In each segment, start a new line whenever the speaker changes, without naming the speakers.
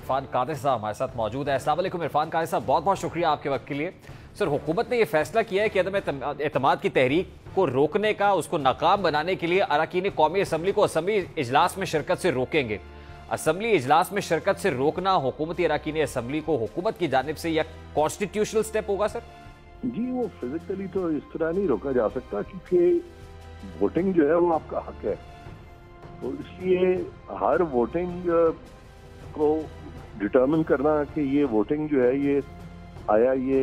इरफान कादिर साहब हमारे साथ मौजूद है। अस्सलाम वालेकुम इरफान कादिर साहब, बहुत बहुत शुक्रिया आपके वक्त के लिए। सर, हुकूमत ने यह फैसला किया है कि अदम एतमाद की तहरीक को रोकने का, उसको नाकाम बनाने के लिए अरकान कौमी असम्बली को असम्बली इजलास में शिरकत से रोकेंगे। असम्बली इजलास में शिरकत से रोकना हुकूमती अरकान असम्बली को हुकूमत की जानिब से यह कॉन्स्टिट्यूशनल स्टेप होगा सर?
जी, वो फिजिकली तो इस तरह नहीं रोका जा सकता क्योंकि वोटिंग जो है वो आपका हक है, तो इसलिए हर वोटिंग को डिटर्मिन करना कि ये वोटिंग जो है ये आया ये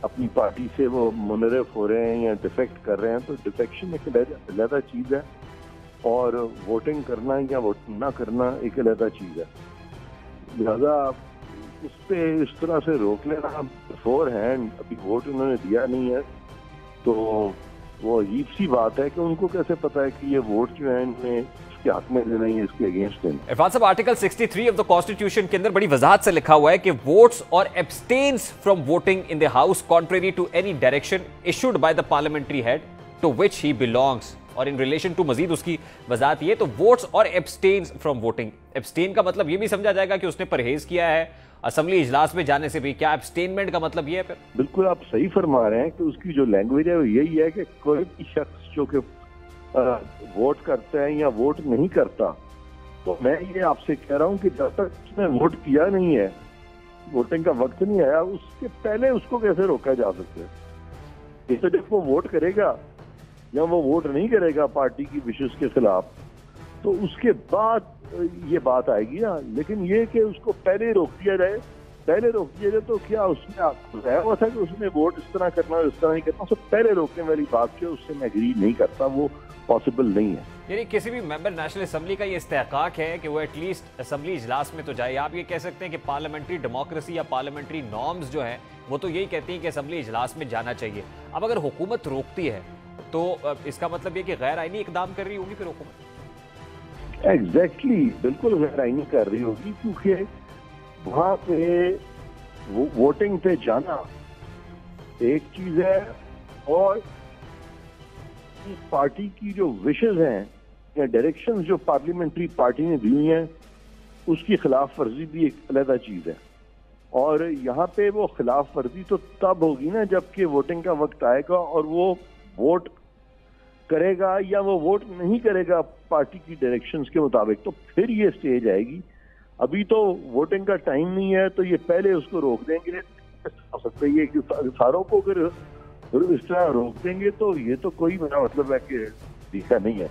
अपनी पार्टी से वो मुनरफ हो रहे हैं या डिफेक्ट कर रहे हैं, तो डिफेक्शन एक अलग चीज़ है और वोटिंग करना या वोट ना करना एक अलग चीज़ है। लिहाजा उस पर इस तरह से रोक लेना बिफोर हैंड, अभी वोट उन्होंने दिया नहीं है तो वो अजीब सी बात है कि उनको कैसे पता है कि ये वोट जो है इन्हें इसके हक में देना है, इसके अगेंस्ट देना।
इरफान साहब, आर्टिकल 63 ऑफ द कॉन्स्टिट्यूशन के अंदर बड़ी वजाहत से लिखा हुआ है कि वोट्स और abstains from voting in the house contrary to any direction issued by the parliamentary head to which he belongs. और इन रिलेशन टू मजीद उसकी वजाहत ये, तो वोट्स और एब्सटेन्स फ्रॉम वोटिंग, एब्सटेन का मतलब ये भी समझा जाएगा कि उसने परहेज किया है असेंबली इजलास में जाने से भी। क्या एब्सटेनमेंट का मतलब ये है फिर?
बिल्कुल आप सही फरमा रहे हैं कि उसकी जो लैंग्वेज है वो यही है कि कोई भी शख्स जो कि वोट करता है या वोट नहीं करता, तो मैं ये आपसे कह रहा हूँ कि जब तक उसने वोट किया नहीं है, वोटिंग का वक्त नहीं आया, उसके पहले उसको कैसे रोका जा सकता है? तो जब वो वोट करेगा या वो वोट नहीं करेगा पार्टी की विशेष के खिलाफ, तो उसके बाद ये बात आएगी ना। लेकिन ये कि उसको पहले रोक दिया जाए, तो क्या उसने बताया हुआ था कि उसने वोट इस तरह करना और इस तरह नहीं करना? उसको पहले रोकने वाली बात जो उससे मैं एग्री नहीं करता, वो पॉसिबल नहीं है।
यानी किसी भी मेंबर नेशनल असम्बली का ये इस्तेहकाक है कि वो एटलीस्ट असम्बली इजलास में तो जाए। आप ये कह सकते हैं कि पार्लियामेंट्री डेमोक्रेसी या पार्लियामेंट्री नॉर्म्स जो हैं वो तो यही कहती हैं कि असम्बली इजलास में जाना चाहिए। अब अगर हुकूमत रोकती है तो इसका मतलब ये कि गैर आईनी इकदाम कर रही होगी फिर हुकूमत?
एग्जैक्टली, बिल्कुल गैर आईनी कर रही होगी क्योंकि वहां पे वोटिंग पे जाना एक चीज है और इस पार्टी की जो विशेज हैं या डायरेक्शंस जो पार्लियामेंट्री पार्टी ने दी हैं उसकी खिलाफ वर्जी भी एक अलग चीज है। और यहाँ पे वो खिलाफ वर्जी तो तब होगी ना जबकि वोटिंग का वक्त आएगा और वो वोट करेगा या वो वोट नहीं करेगा पार्टी की डायरेक्शंस के मुताबिक, तो फिर ये स्टेज आएगी। अभी तो वोटिंग का टाइम नहीं है तो ये पहले उसको रोक देंगे। हो सकता है कि सारों को अगर इस तरह रोक देंगे तो ये तो कोई मेरा मतलब है कि दिखा नहीं है।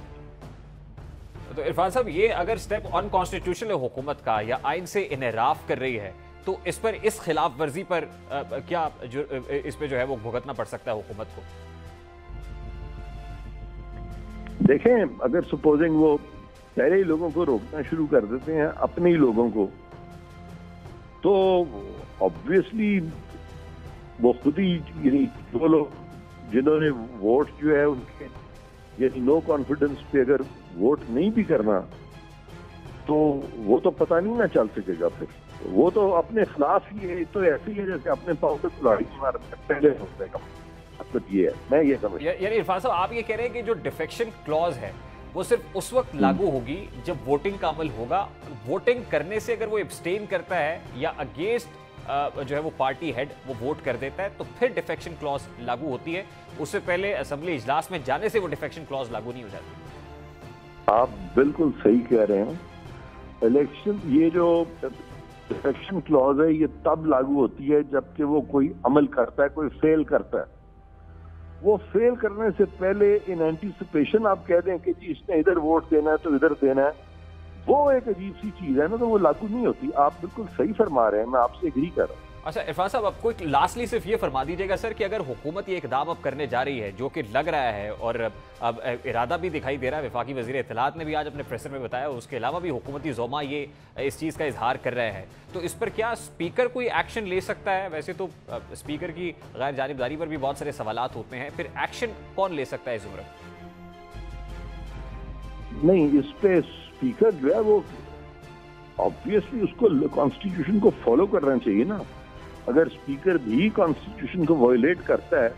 तो इरफान साहब, ये अगर स्टेप अनकॉन्स्टिट्यूशनल हुकूमत का या आइन से इनहराफ कर रही है तो इस पर, इस खिलाफ वर्जी पर क्या इस पे जो है वो भुगतना पड़ सकता है हुकूमत को?
देखें, अगर सपोजिंग वो पहले ही लोगों को रोकना शुरू कर देते हैं, अपने ही लोगों को, तो ऑब्वियसली वो खुद ही वो लोग जिन्होंने वोट जो है उनके यानी नो कॉन्फिडेंस पे अगर वोट नहीं भी करना तो वो तो पता नहीं ना चल सकेगा। फिर वो तो अपने खिलाफ ही है, तो ऐसे ही है जैसे अपने पाँव पे कुल्हाड़ी मारने पहले हो जाएगा। मतलब ये है, मैं ये समझ।
यानी इरफान साहब, आप ये कह रहे हैं कि जो डिफेक्शन क्लॉज है वो सिर्फ उस वक्त लागू होगी जब वोटिंग का अमल होगा। वोटिंग करने से अगर वो एब्सटेन करता है या अगेंस्ट जो है वो पार्टी हेड वो वोट कर देता है तो फिर डिफेक्शन क्लॉज लागू होती है। उससे पहले असेंबली इजलास में जाने से वो डिफेक्शन क्लॉज लागू नहीं हो जाती।
आप बिल्कुल सही कह रहे हैं। इलेक्शन ये जो डिफेक्शन क्लॉज है ये तब लागू होती है जबकि वो कोई अमल करता है, कोई फेल करता है। वो फेल करने से पहले इन एंटीसिपेशन आप कह दें कि जी इसने इधर वोट देना है तो इधर देना है, वो एक अजीब सी चीज है ना, तो वो लागू नहीं होती। आप बिल्कुल सही फरमा रहे हैं, मैं आपसे एग्री कर रहा हूँ।
अच्छा इरफान साहब, अब कोई लास्टली सिर्फ ये फरमा दीजिएगा सर कि अगर हुकूमत ये इकदाम अब करने जा रही है जो कि लग रहा है और अब इरादा भी दिखाई दे रहा है, वफाकी वज़ीर इत्तलात ने भी आज अपने प्रेसर में बताया, उसके अलावा भी हुकूमती ज़ोमा ये इस चीज़ का इजहार कर रहे हैं, तो इस पर क्या स्पीकर कोई एक्शन ले सकता है? वैसे तो स्पीकर की गैर जानिबदारी पर भी बहुत सारे सवालात होते हैं, फिर एक्शन कौन ले सकता है इस उम्र?
नहीं, इस पे स्पीकर जो है वो ऑब्वियसली उसको कॉन्स्टिट्यूशन को फॉलो करना चाहिए ना। अगर स्पीकर भी कॉन्स्टिट्यूशन को वायलेट करता है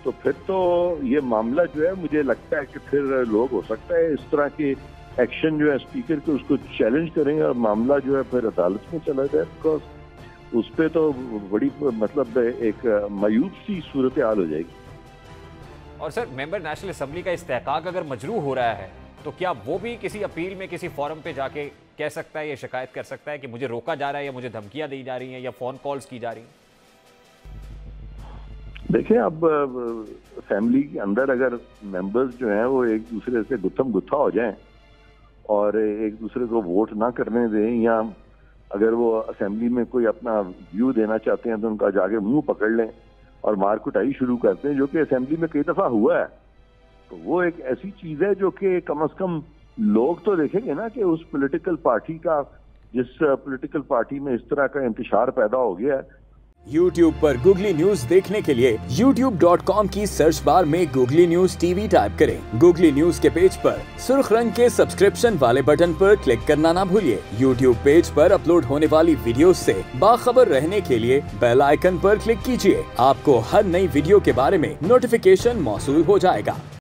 तो फिर तो ये मामला जो है मुझे लगता है कि फिर लोग हो सकता है इस तरह के एक्शन जो है स्पीकर के उसको चैलेंज करेंगे और मामला जो है फिर अदालत में चला जाए, बिकॉज उस पर तो बड़ी मतलब एक मायूब सी सूरत हाल हो जाएगी।
और सर मेंबर नेशनल असेंबली का इस्तेहकाक अगर मजरू हो रहा है तो क्या वो भी किसी अपील में किसी फोरम पे जाके कह सकता है या शिकायत कर सकता है कि मुझे रोका जा रहा है या मुझे धमकियां दी जा रही हैं या फोन कॉल्स की जा रही हैं?
देखिए, अब फैमिली के अंदर अगर मेंबर्स जो हैं वो एक दूसरे से गुत्थम गुत्था हो जाएं और एक दूसरे को वोट ना करने दें, या अगर वो असेंबली में कोई अपना व्यू देना चाहते हैं तो उनका जाके मुंह पकड़ लें और मार कुटाई शुरू करते हैं, जो कि असेंबली में कई दफा हुआ है, तो वो एक ऐसी चीज है जो कि कम से कम लोग तो देखेंगे ना कि उस पॉलिटिकल पार्टी का, जिस पॉलिटिकल पार्टी में इस तरह का इंतशार पैदा हो गया है।
YouTube पर गूगली न्यूज देखने के लिए youtube.com की सर्च बार में गूगली न्यूज टीवी टाइप करें। गूगली न्यूज के पेज पर सुर्ख रंग के सब्सक्रिप्शन वाले बटन पर क्लिक करना ना भूलिए। YouTube पेज पर अपलोड होने वाली वीडियोस से बाखबर रहने के लिए बेल आइकन पर क्लिक कीजिए। आपको हर नई वीडियो के बारे में नोटिफिकेशन मौसूल हो जाएगा।